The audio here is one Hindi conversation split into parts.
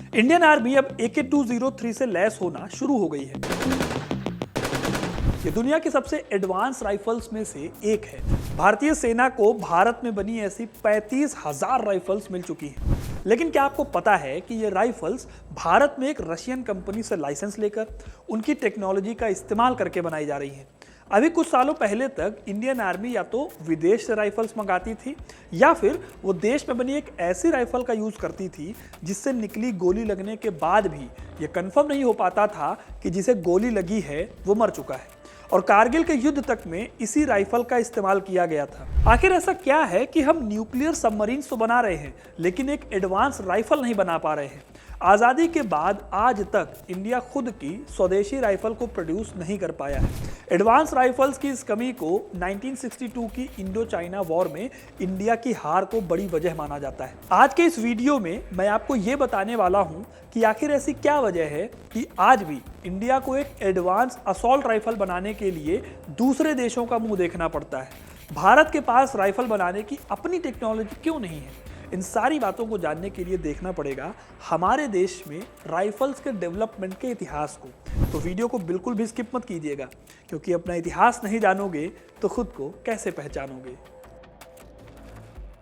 इंडियन आर्मी अब AK-203 से लैस होना शुरू हो गई है। ये दुनिया की सबसे एडवांस राइफल्स में से एक है। भारतीय सेना को भारत में बनी ऐसी 35,000 राइफल्स मिल चुकी हैं। लेकिन क्या आपको पता है कि ये राइफल्स भारत में एक रशियन कंपनी से लाइसेंस लेकर उनकी टेक्नोलॉजी का इस्तेमाल करके बनाई जा रही हैं। अभी कुछ सालों पहले तक इंडियन आर्मी या तो विदेश से राइफल्स मंगाती थी या फिर वो देश में बनी एक ऐसी राइफल का यूज करती थी जिससे निकली गोली लगने के बाद भी ये कंफर्म नहीं हो पाता था कि जिसे गोली लगी है वो मर चुका है। और कारगिल के युद्ध तक में इसी राइफल का इस्तेमाल किया गया था। आखिर ऐसा क्या है कि हम न्यूक्लियर सबमरीन्स तो बना रहे हैं लेकिन एक एडवांस राइफल नहीं बना पा रहे हैं। आज़ादी के बाद आज तक इंडिया खुद की स्वदेशी राइफल को प्रोड्यूस नहीं कर पाया है। एडवांस राइफल्स की इस कमी को 1962 की इंडो चाइना वॉर में इंडिया की हार को बड़ी वजह माना जाता है। आज के इस वीडियो में मैं आपको ये बताने वाला हूं कि आखिर ऐसी क्या वजह है कि आज भी इंडिया को एक एडवांस असॉल्ट राइफल बनाने के लिए दूसरे देशों का मुंह देखना पड़ता है। भारत के पास राइफल बनाने की अपनी टेक्नोलॉजी क्यों नहीं है? इन सारी बातों को जानने के लिए देखना पड़ेगा हमारे देश में राइफल्स के डेवलपमेंट के इतिहास को। तो वीडियो को बिल्कुल भी स्किप मत कीजिएगा, क्योंकि अपना इतिहास नहीं जानोगे तो खुद को कैसे पहचानोगे।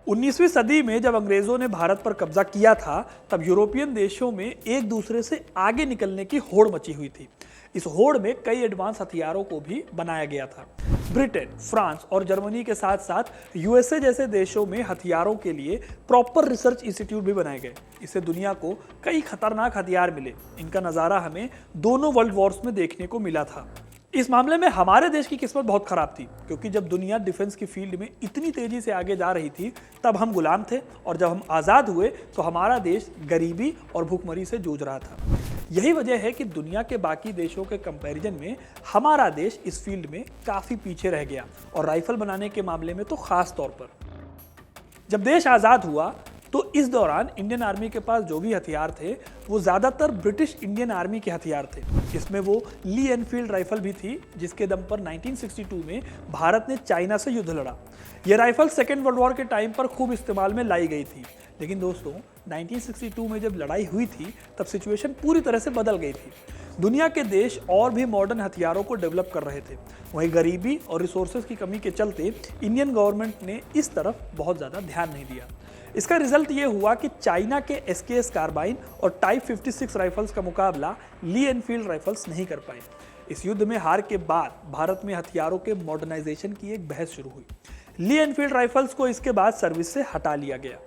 19वीं सदी में जब अंग्रेजों ने भारत पर कब्जा किया था तब यूरोपियन देशों में एक दूसरे से आगे निकलने की होड़ मची हुई थी। इस होड़ में कई एडवांस हथियारों को भी बनाया गया था। ब्रिटेन, फ्रांस और जर्मनी के साथ साथ यूएसए जैसे देशों में हथियारों के लिए प्रॉपर रिसर्च इंस्टीट्यूट भी बनाए गए। इससे दुनिया को कई खतरनाक हथियार मिले। इनका नज़ारा हमें दोनों वर्ल्ड वॉर्स में देखने को मिला था। इस मामले में हमारे देश की किस्मत बहुत खराब थी, क्योंकि जब दुनिया डिफेंस की फील्ड में इतनी तेजी से आगे जा रही थी तब हम गुलाम थे, और जब हम आज़ाद हुए तो हमारा देश गरीबी और भूखमरी से जूझ रहा था। यही वजह है कि दुनिया के बाकी देशों के कंपैरिजन में हमारा देश इस फील्ड में काफ़ी पीछे रह गया, और राइफल बनाने के मामले में तो खास तौर पर। जब देश आज़ाद हुआ तो इस दौरान इंडियन आर्मी के पास जो भी हथियार थे वो ज़्यादातर ब्रिटिश इंडियन आर्मी के हथियार थे। इसमें वो ली एनफील्ड राइफल भी थी, जिसके दम पर 1962 में भारत ने चाइना से युद्ध लड़ा। ये राइफल सेकेंड वर्ल्ड वॉर के टाइम पर खूब इस्तेमाल में लाई गई थी। लेकिन दोस्तों, 1962 में जब लड़ाई हुई थी तब सिचुएशन पूरी तरह से बदल गई थी। दुनिया के देश और भी मॉडर्न हथियारों को डेवलप कर रहे थे। वहीं गरीबी और रिसोर्सेज की कमी के चलते इंडियन गवर्नमेंट ने इस तरफ बहुत ज़्यादा ध्यान नहीं दिया। इसका रिजल्ट ये हुआ कि चाइना के SKS कार्बाइन और टाइप 56 राइफल्स का मुकाबला ली एनफील्ड राइफल्स नहीं कर पाए। इस युद्ध में हार के बाद भारत में हथियारों के मॉडर्नाइजेशन की एक बहस शुरू हुई। ली एनफील्ड राइफल्स को इसके बाद सर्विस से हटा लिया गया।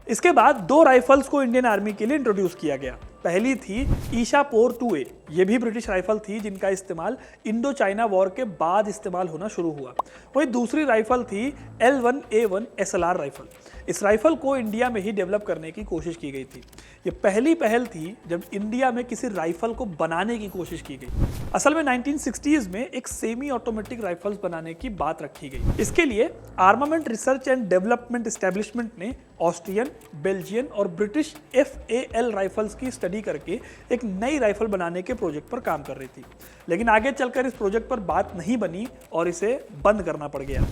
इसके बाद दो राइफल्स को इंडियन आर्मी के लिए इंट्रोड्यूस किया गया। पहली थी ईशा-4 2A। ये भी ब्रिटिश राइफल थी जिनका इस्तेमाल इंडो चाइना वॉर के बाद इस्तेमाल होना शुरू हुआ। वहीं दूसरी राइफल थी L1A1 SLR राइफल। इस राइफल को इंडिया में ही डेवलप करने की कोशिश की गई थी। ये पहली पहल थी जब इंडिया में किसी राइफल को बनाने की कोशिश की गई। असल में 1960s में एक सेमी ऑटोमेटिक राइफल्स बनाने की बात रखी गई। इसके लिए armament research and development establishment ने ऑस्ट्रियन, बेल्जियन और ब्रिटिश FAL राइफल्स की स्टडी करके एक नई राइफल बनाने के प्रोजेक्ट पर काम कर रही थी। लेकिन आगे चलकर इस प्रोजेक्ट पर बात नहीं बनी और इसे बंद करना पड़ गया।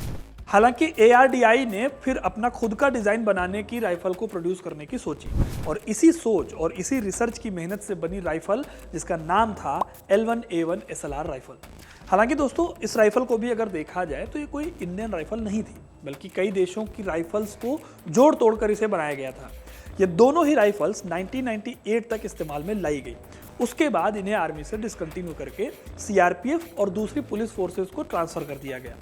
हालांकि ARDI ने फिर अपना खुद का डिज़ाइन बनाने की राइफल को प्रोड्यूस करने की सोची, और इसी सोच और इसी रिसर्च की मेहनत से बनी राइफल जिसका नाम था L1A1 SLR राइफल। हालांकि दोस्तों, इस राइफल को भी अगर देखा जाए तो ये कोई इंडियन राइफल नहीं थी, बल्कि कई देशों की राइफल्स को जोड़ तोड़ कर इसे बनाया गया था। ये दोनों ही राइफल्स 1998 तक इस्तेमाल में लाई गई। उसके बाद इन्हें आर्मी से डिसकंटिन्यू करके CRPF और दूसरी पुलिस फोर्सेस को ट्रांसफ़र कर दिया गया।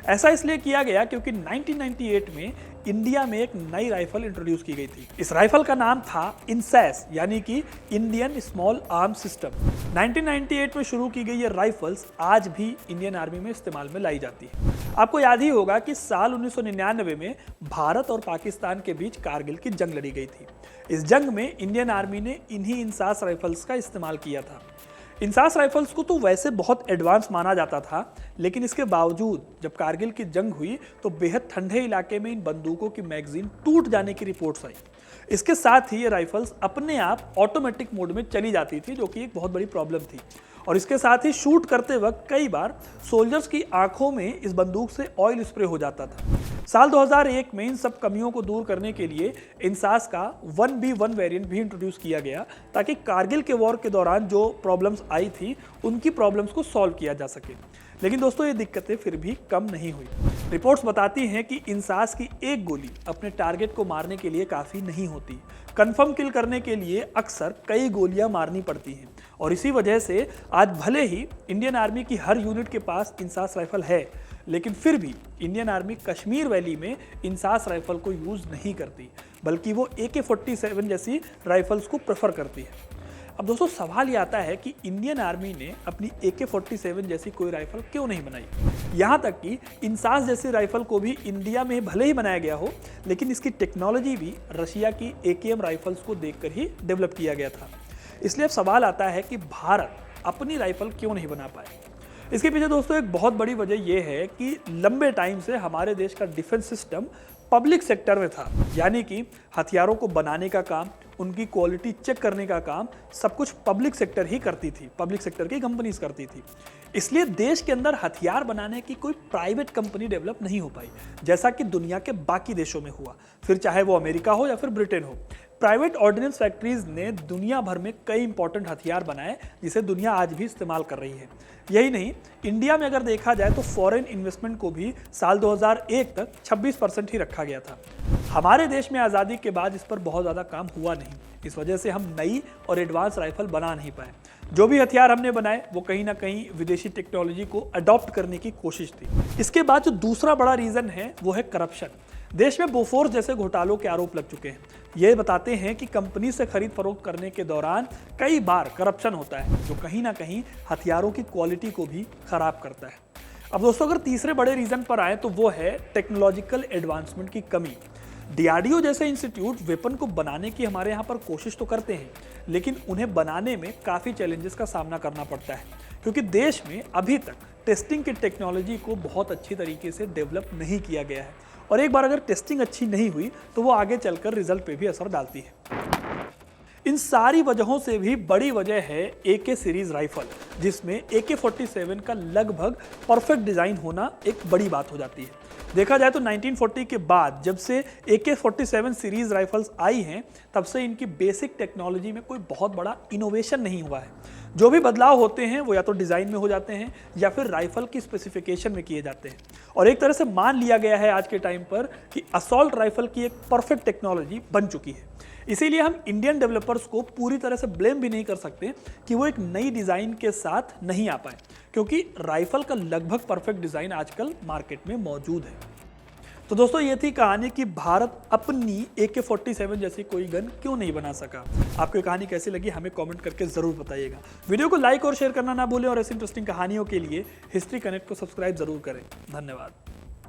ऐसा इसलिए किया गया क्योंकि 1998 में इंडिया में एक नई राइफल इंट्रोड्यूस की गई थी। इस राइफल का नाम था INSAS, यानी कि इंडियन स्मॉल आर्म सिस्टम। 1998 में शुरू की गई ये राइफल्स आज भी इंडियन आर्मी में इस्तेमाल में लाई जाती है। आपको याद ही होगा कि साल 1999 में भारत और पाकिस्तान के बीच कारगिल की जंग लड़ी गई थी। इस जंग में इंडियन आर्मी ने इन्हीं INSAS राइफल्स का इस्तेमाल किया था। INSAS राइफल्स को तो वैसे बहुत एडवांस माना जाता था, लेकिन इसके बावजूद जब कारगिल की जंग हुई तो बेहद ठंडे इलाके में इन बंदूकों की मैगजीन टूट जाने की रिपोर्ट्स आई। इसके साथ ही ये राइफल्स अपने आप ऑटोमेटिक मोड में चली जाती थी, जो कि एक बहुत बड़ी प्रॉब्लम थी। और इसके साथ ही शूट करते वक्त कई बार सोल्जर्स की आंखों में इस बंदूक से ऑयल स्प्रे हो जाता था। साल 2001 में इन सब कमियों को दूर करने के लिए इंसास का 1B1 वेरिएंट भी इंट्रोड्यूस किया गया ताकि कारगिल के वॉर के दौरान जो प्रॉब्लम्स आई थी उनकी प्रॉब्लम्स को सॉल्व किया जा सके। लेकिन दोस्तों ये दिक्कतें फिर भी कम नहीं हुई। रिपोर्ट्स बताती हैं कि इंसास की एक गोली अपने टारगेट को मारने के लिए काफ़ी नहीं होती। कंफर्म किल करने के लिए अक्सर कई गोलियां मारनी पड़ती हैं और इसी वजह से आज भले ही इंडियन आर्मी की हर यूनिट के पास इंसास राइफल है, लेकिन फिर भी इंडियन आर्मी कश्मीर वैली में इंसास राइफल को यूज़ नहीं करती, बल्कि वो AK-47 जैसी राइफल्स को प्रेफर करती है। अब दोस्तों सवाल ये आता है कि इंडियन आर्मी ने अपनी AK-47 जैसी कोई राइफल क्यों नहीं बनाई। यहाँ तक कि इंसास जैसी राइफल को भी इंडिया में भले ही बनाया गया हो, लेकिन इसकी टेक्नोलॉजी भी रशिया की AKM राइफल्स को देखकर ही डेवलप किया गया था। इसलिए अब सवाल आता है कि भारत अपनी राइफल क्यों नहीं बना पाए। इसके पीछे दोस्तों एक बहुत बड़ी वजह यह है कि लंबे टाइम से हमारे देश का डिफेंस सिस्टम पब्लिक सेक्टर में था, यानी कि हथियारों को बनाने का काम, उनकी क्वालिटी चेक करने का काम सब कुछ पब्लिक सेक्टर ही करती थी, पब्लिक सेक्टर की कंपनीज करती थी। इसलिए देश के अंदर हथियार बनाने की कोई प्राइवेट कंपनी डेवलप नहीं हो पाई, जैसा कि दुनिया के बाकी देशों में हुआ, फिर चाहे वो अमेरिका हो या फिर ब्रिटेन हो। प्राइवेट ऑर्डिनेंस फैक्ट्रीज ने दुनिया भर में कई इंपॉर्टेंट हथियार बनाए जिसे दुनिया आज भी इस्तेमाल कर रही है। यही नहीं, इंडिया में अगर देखा जाए तो फॉरेन इन्वेस्टमेंट को भी साल 2001 तक 26% ही रखा गया था। हमारे देश में आज़ादी के बाद इस पर बहुत ज़्यादा काम हुआ नहीं, इस वजह से हम नई और एडवांस राइफल बना नहीं पाए। जो भी हथियार हमने बनाए वो कहीं ना कहीं विदेशी टेक्नोलॉजी को अडॉप्ट करने की कोशिश थी। इसके बाद जो दूसरा बड़ा रीज़न है वो है करप्शन। देश में बोफोर्स जैसे घोटालों के आरोप लग चुके हैं। ये बताते हैं कि कंपनी से खरीद फरोख्त करने के दौरान कई बार करप्शन होता है, जो कहीं ना कहीं हथियारों की क्वालिटी को भी खराब करता है। अब दोस्तों अगर तीसरे बड़े रीज़न पर आए तो वो है टेक्नोलॉजिकल एडवांसमेंट की कमी। DRDO जैसे इंस्टीट्यूट वेपन को बनाने की हमारे यहाँ पर कोशिश तो करते हैं, लेकिन उन्हें बनाने में काफ़ी चैलेंजेस का सामना करना पड़ता है, क्योंकि देश में अभी तक टेस्टिंग की टेक्नोलॉजी को बहुत अच्छी तरीके से डेवलप नहीं किया गया है, और एक बार अगर टेस्टिंग अच्छी नहीं हुई तो वो आगे चलकर रिजल्ट पे भी असर डालती है। इन सारी वजहों से भी बड़ी वजह है AK सीरीज राइफल, जिसमें AK-47 का लगभग परफेक्ट डिज़ाइन होना एक बड़ी बात हो जाती है। देखा जाए तो 1940 के बाद जब से AK-47 सीरीज राइफल्स आई हैं, तब से इनकी बेसिक टेक्नोलॉजी में कोई बहुत बड़ा इनोवेशन नहीं हुआ है। जो भी बदलाव होते हैं वो या तो डिज़ाइन में हो जाते हैं या फिर राइफल की स्पेसिफिकेशन में किए जाते हैं, और एक तरह से मान लिया गया है आज के टाइम पर कि असॉल्ट राइफल की एक परफेक्ट टेक्नोलॉजी बन चुकी है। इसीलिए हम इंडियन डेवलपर्स को पूरी तरह से ब्लेम भी नहीं कर सकते कि वो एक नई डिज़ाइन के साथ नहीं आ पाए, क्योंकि राइफल का लगभग परफेक्ट डिज़ाइन आजकल मार्केट में मौजूद है। तो दोस्तों ये थी कहानी कि भारत अपनी AK-47 जैसी कोई गन क्यों नहीं बना सका। आपको कहानी कैसी लगी हमें कमेंट करके ज़रूर बताइएगा। वीडियो को लाइक और शेयर करना ना भूलें, और ऐसी इंटरेस्टिंग कहानियों के लिए हिस्ट्री कनेक्ट को सब्सक्राइब ज़रूर करें। धन्यवाद।